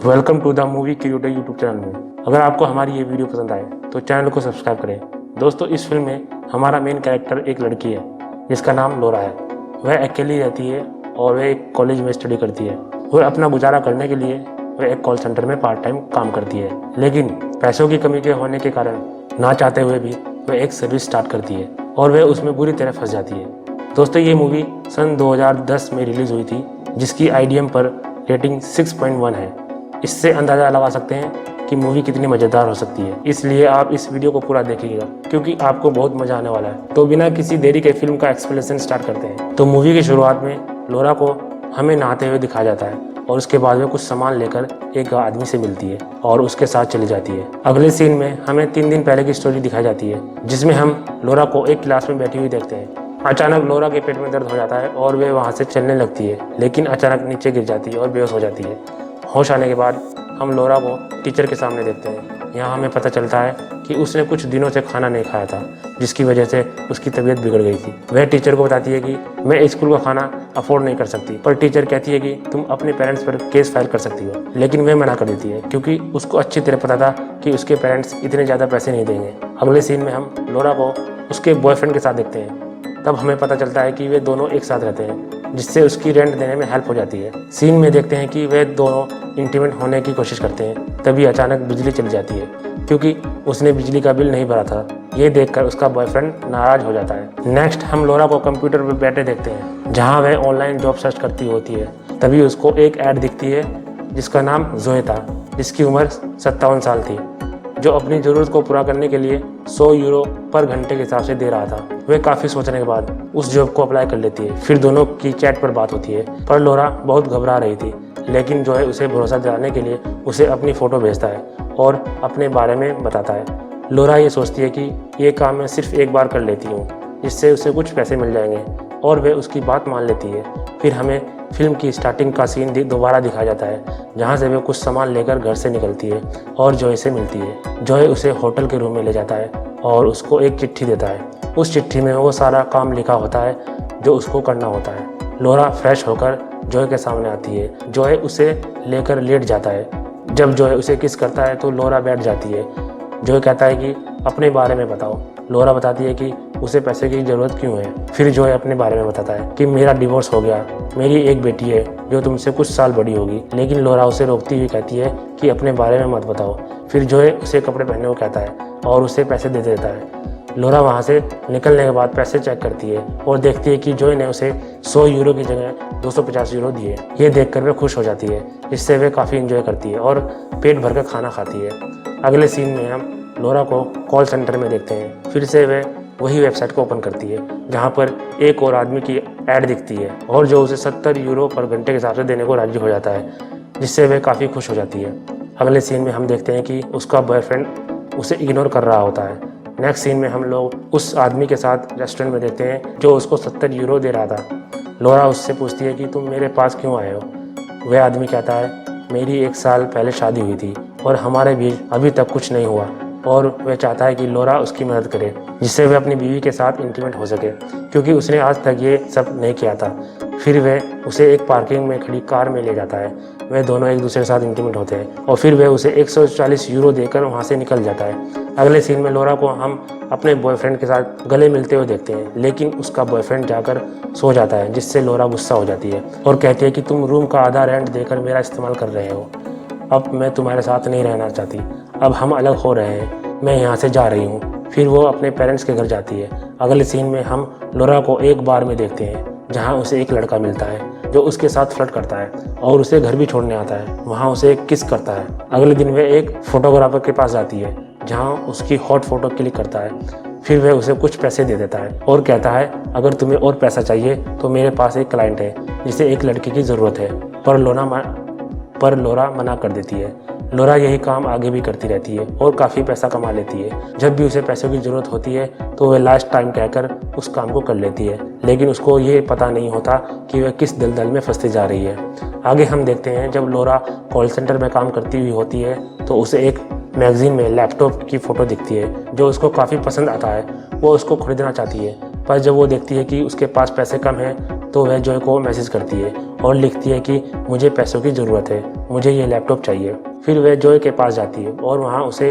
Welcome to the movie creator YouTube channel में। अगर आपको हमारी ये वीडियो पसंद आए तो चैनल को सब्सक्राइब करें। दोस्तों, इस फिल्म में हमारा मेन कैरेक्टर एक लड़की है जिसका नाम लोरा है। वह अकेली रहती है और वह एक कॉलेज में स्टडी करती है। वह अपना गुजारा करने के लिए वह एक कॉल सेंटर में पार्ट टाइम काम करती है, लेकिन पैसों की कमी के होने के कारण ना चाहते हुए भी वह एक सर्विस स्टार्ट करती है और वह उसमें बुरी तरह फंस जाती है। दोस्तों, ये मूवी सन 2010 में रिलीज़ हुई थी, जिसकी IDM पर रेटिंग 6.1 है। इससे अंदाज़ा लगा सकते हैं कि मूवी कितनी मज़ेदार हो सकती है। इसलिए आप इस वीडियो को पूरा देखिएगा क्योंकि आपको बहुत मज़ा आने वाला है। तो बिना किसी देरी के फिल्म का एक्सप्लेनेशन स्टार्ट करते हैं। तो मूवी की शुरुआत में लोरा को हमें नहाते हुए दिखाया जाता है और उसके बाद में कुछ सामान लेकर एक आदमी से मिलती है और उसके साथ चली जाती है। अगले सीन में हमें 3 दिन पहले की स्टोरी दिखाई जाती है, जिसमें हम लोरा को एक क्लास में बैठी हुई देखते हैं। अचानक लोरा के पेट में दर्द हो जाता है और वे वहाँ से चलने लगती है, लेकिन अचानक नीचे गिर जाती है और बेहोश हो जाती है। होश आने के बाद हम लोरा को टीचर के सामने देखते हैं। यहाँ हमें पता चलता है कि उसने कुछ दिनों से खाना नहीं खाया था, जिसकी वजह से उसकी तबीयत बिगड़ गई थी। वह टीचर को बताती है कि मैं स्कूल का खाना अफोर्ड नहीं कर सकती, पर टीचर कहती है कि तुम अपने पेरेंट्स पर केस फाइल कर सकती हो, लेकिन वह मना कर देती है क्योंकि उसको अच्छी तरह पता था कि उसके पेरेंट्स इतने ज़्यादा पैसे नहीं देंगे। अगले सीन में हम लोरा को उसके बॉयफ्रेंड के साथ देखते हैं। तब हमें पता चलता है कि वे दोनों एक साथ रहते हैं, जिससे उसकी रेंट देने में हेल्प हो जाती है। सीन में देखते हैं कि वे दोनों इंटीमेट होने की कोशिश करते हैं। तभी अचानक बिजली चली जाती है क्योंकि उसने बिजली का बिल नहीं भरा था। ये देखकर उसका बॉयफ्रेंड नाराज हो जाता है। नेक्स्ट हम लोरा को कंप्यूटर पर बैठे देखते हैं, जहाँ वह ऑनलाइन जॉब सर्च करती होती है। तभी उसको एक ऐड दिखती है जिसका नाम जोए था, जिसकी उम्र 57 साल थी, जो अपनी ज़रूरत को पूरा करने के लिए 100 यूरो पर घंटे के हिसाब से दे रहा था। वह काफ़ी सोचने के बाद उस जॉब को अप्लाई कर लेती है। फिर दोनों की चैट पर बात होती है, पर लोरा बहुत घबरा रही थी, लेकिन जो है उसे भरोसा दिलाने के लिए उसे अपनी फ़ोटो भेजता है और अपने बारे में बताता है। लोरा ये सोचती है कि ये काम मैं सिर्फ एक बार कर लेती हूँ, जिससे उसे कुछ पैसे मिल जाएंगे, और वह उसकी बात मान लेती है। फिर हमें फिल्म की स्टार्टिंग का सीन दोबारा दिखाया जाता है, जहाँ से वे कुछ सामान लेकर घर से निकलती है और जॉय से मिलती है। जॉय उसे होटल के रूम में ले जाता है और उसको एक चिट्ठी देता है। उस चिट्ठी में वो सारा काम लिखा होता है जो उसको करना होता है। लोरा फ्रेश होकर जॉय के सामने आती है। जॉय उसे लेकर लेट जाता है। जब जॉय उसे किस करता है तो लोरा बैठ जाती है। जॉय कहता है कि अपने बारे में बताओ। लोरा बताती है कि उसे पैसे की ज़रूरत क्यों है। फिर जॉय अपने बारे में बताता है कि मेरा डिवोर्स हो गया, मेरी एक बेटी है जो तुमसे कुछ साल बड़ी होगी, लेकिन लोरा उसे रोकती हुई कहती है कि अपने बारे में मत बताओ। फिर जॉय उसे कपड़े पहनने को कहता है और उसे पैसे दे देता है। लोरा वहाँ से निकलने के बाद पैसे चेक करती है और देखती है कि जॉय ने उसे 100 यूरो की जगह 250 यूरो दिए। ये देखकर वह खुश हो जाती है, जिससे वह काफ़ी इंजॉय करती है और पेट भरकर खाना खाती है। अगले सीन में हम लोरा को कॉल सेंटर में देखते हैं। फिर से वह वही वेबसाइट को ओपन करती है, जहाँ पर एक और आदमी की ऐड दिखती है और जो उसे 70 यूरो पर घंटे के हिसाब से देने को राजी हो जाता है, जिससे वह काफ़ी खुश हो जाती है। अगले सीन में हम देखते हैं कि उसका बॉयफ्रेंड उसे इग्नोर कर रहा होता है। नेक्स्ट सीन में हम लोग उस आदमी के साथ रेस्टोरेंट में देखते हैं जो उसको 70 यूरो दे रहा था। लोरा उससे पूछती है कि तुम मेरे पास क्यों आए हो। वह आदमी कहता है मेरी 1 साल पहले शादी हुई थी और हमारे बीच अभी तक कुछ नहीं हुआ, और वह चाहता है कि लोरा उसकी मदद करे, जिससे वह अपनी बीवी के साथ इंटीमेट हो सके, क्योंकि उसने आज तक ये सब नहीं किया था। फिर वह उसे एक पार्किंग में खड़ी कार में ले जाता है। वह दोनों एक दूसरे के साथ इंटीमेट होते हैं और फिर वह उसे 140 यूरो देकर वहाँ से निकल जाता है। अगले सीन में लोरा को हम अपने बॉयफ्रेंड के साथ गले मिलते हुए देखते हैं, लेकिन उसका बॉयफ्रेंड जाकर सो जाता है, जिससे लोरा गुस्सा हो जाती है और कहती है कि तुम रूम का आधा रेंट देकर मेरा इस्तेमाल कर रहे हो। अब मैं तुम्हारे साथ नहीं रहना चाहती, अब हम अलग हो रहे हैं, मैं यहाँ से जा रही हूँ। फिर वो अपने पेरेंट्स के घर जाती है। अगले सीन में हम लोरा को एक बार में देखते हैं, जहाँ उसे एक लड़का मिलता है जो उसके साथ फ्लर्ट करता है और उसे घर भी छोड़ने आता है। वहाँ उसे एक किस करता है। अगले दिन वह एक फोटोग्राफर के पास जाती है, जहाँ उसकी हॉट फोटो क्लिक करता है। फिर वह उसे कुछ पैसे दे देता है और कहता है अगर तुम्हें और पैसा चाहिए तो मेरे पास एक क्लाइंट है जिसे एक लड़की की ज़रूरत है, पर लोरा मना कर देती है। लोरा यही काम आगे भी करती रहती है और काफ़ी पैसा कमा लेती है। जब भी उसे पैसों की ज़रूरत होती है तो वह लास्ट टाइम कहकर उस काम को कर लेती है, लेकिन उसको ये पता नहीं होता कि वह किस दलदल में फंसती जा रही है। आगे हम देखते हैं जब लोरा कॉल सेंटर में काम करती हुई होती है तो उसे एक मैगजीन में लैपटॉप की फ़ोटो दिखती है जो उसको काफ़ी पसंद आता है। वो उसको खरीदना चाहती है, पर जब वो देखती है कि उसके पास पैसे कम हैं तो वह जॉय को मैसेज करती है और लिखती है कि मुझे पैसों की ज़रूरत है, मुझे ये लैपटॉप चाहिए। फिर वह जॉय के पास जाती है और वहाँ उसे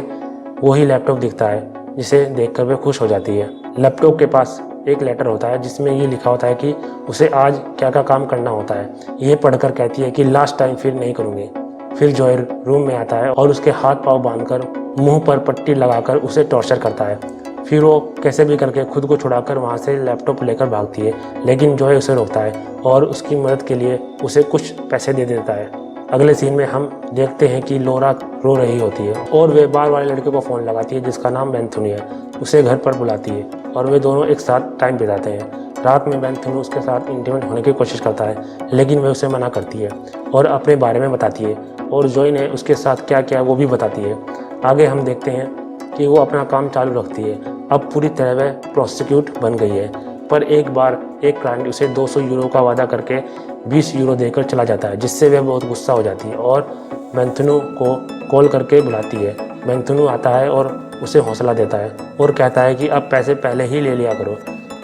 वही लैपटॉप दिखता है जिसे देखकर वह खुश हो जाती है। लैपटॉप के पास एक लेटर होता है जिसमें ये लिखा होता है कि उसे आज क्या क्या काम करना होता है। ये पढ़कर कहती है कि लास्ट टाइम फिर नहीं करूँगी। फिर जॉय रूम में आता है और उसके हाथ पाँव बांधकर मुंह पर पट्टी लगाकर उसे टॉर्चर करता है। फिर वो कैसे भी करके खुद को छुड़ाकर वहाँ से लैपटॉप लेकर भागती है, लेकिन जॉय उसे रोकता है और उसकी मदद के लिए उसे कुछ पैसे दे देता है। अगले सीन में हम देखते हैं कि लोरा रो रही होती है और वे बार वाले लड़के को फ़ोन लगाती है जिसका नाम बेंथुनी है। उसे घर पर बुलाती है और वे दोनों एक साथ टाइम बिताते हैं। रात में बेंथुनी उसके साथ इंटीमेट होने की कोशिश करता है, लेकिन वह उसे मना करती है और अपने बारे में बताती है और जॉय ने उसके साथ क्या किया वो भी बताती है। आगे हम देखते हैं कि वो अपना काम चालू रखती है। अब पूरी तरह वह प्रोस्टिट्यूट बन गई है, पर एक बार एक क्लाइंट उसे 200 यूरो का वादा करके 20 यूरो देकर चला जाता है, जिससे वह बहुत गुस्सा हो जाती है और बेंथुनु को कॉल करके बुलाती है। बेंथुनु आता है और उसे हौसला देता है और कहता है कि अब पैसे पहले ही ले लिया करो।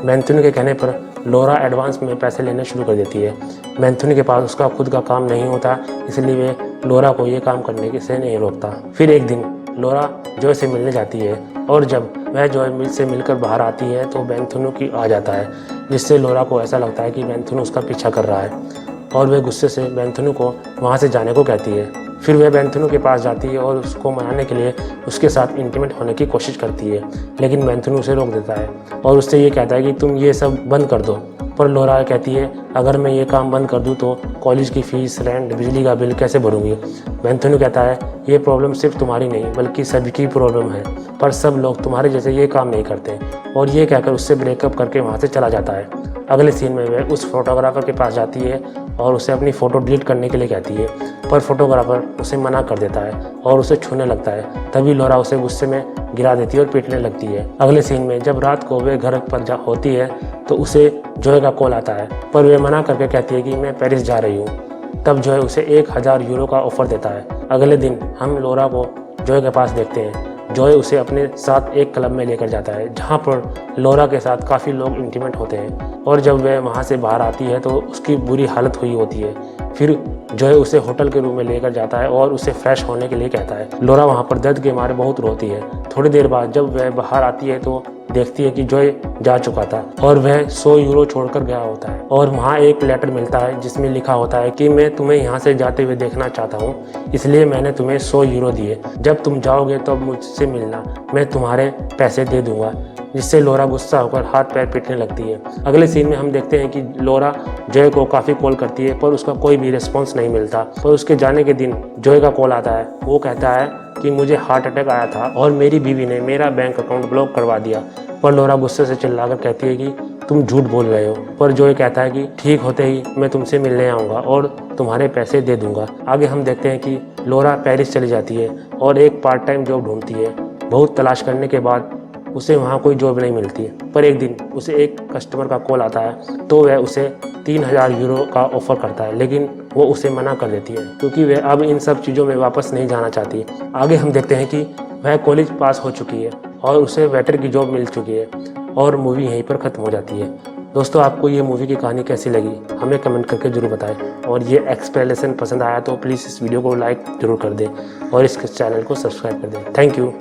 बेंथुनु के कहने पर लोरा एडवांस में पैसे लेने शुरू कर देती है। बेंथुनु के पास उसका खुद का काम नहीं होता, इसलिए वे लोरा को ये काम करने से नहीं रोकता। फिर एक दिन लोरा जॉय से मिलने जाती है और जब वह जॉय से मिलकर बाहर आती है तो बेंथुनु की आ जाता है, जिससे लोरा को ऐसा लगता है कि बेंथुनु उसका पीछा कर रहा है और वह गुस्से से बेंथुनु को वहाँ से जाने को कहती है। फिर वह बेंथुनु के पास जाती है और उसको मनाने के लिए उसके साथ इंटीमेट होने की कोशिश करती है, लेकिन बेंथुनु उसे रोक देता है और उससे ये कहता है कि तुम ये सब बंद कर दो। पर लोरा कहती है अगर मैं ये काम बंद कर दूं तो कॉलेज की फ़ीस, रेंट, बिजली का बिल कैसे भरूंगी। बेंथुनु कहता है ये प्रॉब्लम सिर्फ तुम्हारी नहीं बल्कि सभी की प्रॉब्लम है, पर सब लोग तुम्हारे जैसे ये काम नहीं करते, और ये कहकर उससे ब्रेकअप करके वहाँ से चला जाता है। अगले सीन में वह उस फोटोग्राफर के पास जाती है और उसे अपनी फ़ोटो डिलीट करने के लिए कहती है, पर फोटोग्राफर उसे मना कर देता है और उसे छूने लगता है। तभी लोरा उसे गुस्से में गिरा देती है और पीटने लगती है। अगले सीन में जब रात को वे घर पर होती है तो उसे जॉय का कॉल आता है, पर वे मना करके कहती है कि मैं पेरिस जा रही हूँ। तब जॉय उसे 1000 यूरो का ऑफर देता है। अगले दिन हम लोरा को जॉय के पास देखते हैं। जॉय उसे अपने साथ एक क्लब में लेकर जाता है जहाँ पर लोरा के साथ काफ़ी लोग इंटीमेट होते हैं, और जब वह वहाँ से बाहर आती है तो उसकी बुरी हालत हुई होती है। फिर जॉय उसे होटल के रूम में लेकर जाता है और उसे फ्रेश होने के लिए कहता है। लोरा वहाँ पर दर्द के मारे बहुत रोती है। थोड़ी देर बाद जब वह बाहर आती है तो देखती है कि जॉय जा चुका था और वह 100 यूरो छोड़कर गया होता है, और वहाँ एक लेटर मिलता है जिसमें लिखा होता है कि मैं तुम्हें यहाँ से जाते हुए देखना चाहता हूँ, इसलिए मैंने तुम्हें 100 यूरो दिए। जब तुम जाओगे तो मुझसे मिलना, मैं तुम्हारे पैसे दे दूंगा। जिससे लोरा गुस्सा होकर हाथ पैर पीटने लगती है। अगले सीन में हम देखते हैं कि लोरा जॉय को काफ़ी कॉल करती है पर उसका कोई भी रिस्पॉन्स नहीं मिलता। पर उसके जाने के दिन जॉय का कॉल आता है। वो कहता है कि मुझे हार्ट अटैक आया था और मेरी बीवी ने मेरा बैंक अकाउंट ब्लॉक करवा दिया। पर लोरा गुस्से से चिल्लाकर कहती है कि तुम झूठ बोल रहे हो। पर जॉय कहता है कि ठीक होते ही मैं तुमसे मिलने आऊँगा और तुम्हारे पैसे दे दूंगा। आगे हम देखते हैं कि लोरा पेरिस चली जाती है और एक पार्ट टाइम जॉब ढूंढती है। बहुत तलाश करने के बाद उसे वहाँ कोई जॉब नहीं मिलती, पर एक दिन उसे एक कस्टमर का कॉल आता है तो वह उसे 3000 यूरो का ऑफ़र करता है, लेकिन वो उसे मना कर देती है क्योंकि वह अब इन सब चीज़ों में वापस नहीं जाना चाहती। आगे हम देखते हैं कि वह कॉलेज पास हो चुकी है और उसे वेटर की जॉब मिल चुकी है और मूवी यहीं पर ख़त्म हो जाती है। दोस्तों, आपको ये मूवी की कहानी कैसी लगी हमें कमेंट करके ज़रूर बताएं, और ये एक्सप्लेनेशन पसंद आया तो प्लीज़ इस वीडियो को लाइक ज़रूर कर दें और इस चैनल को सब्सक्राइब कर दें। Thank you.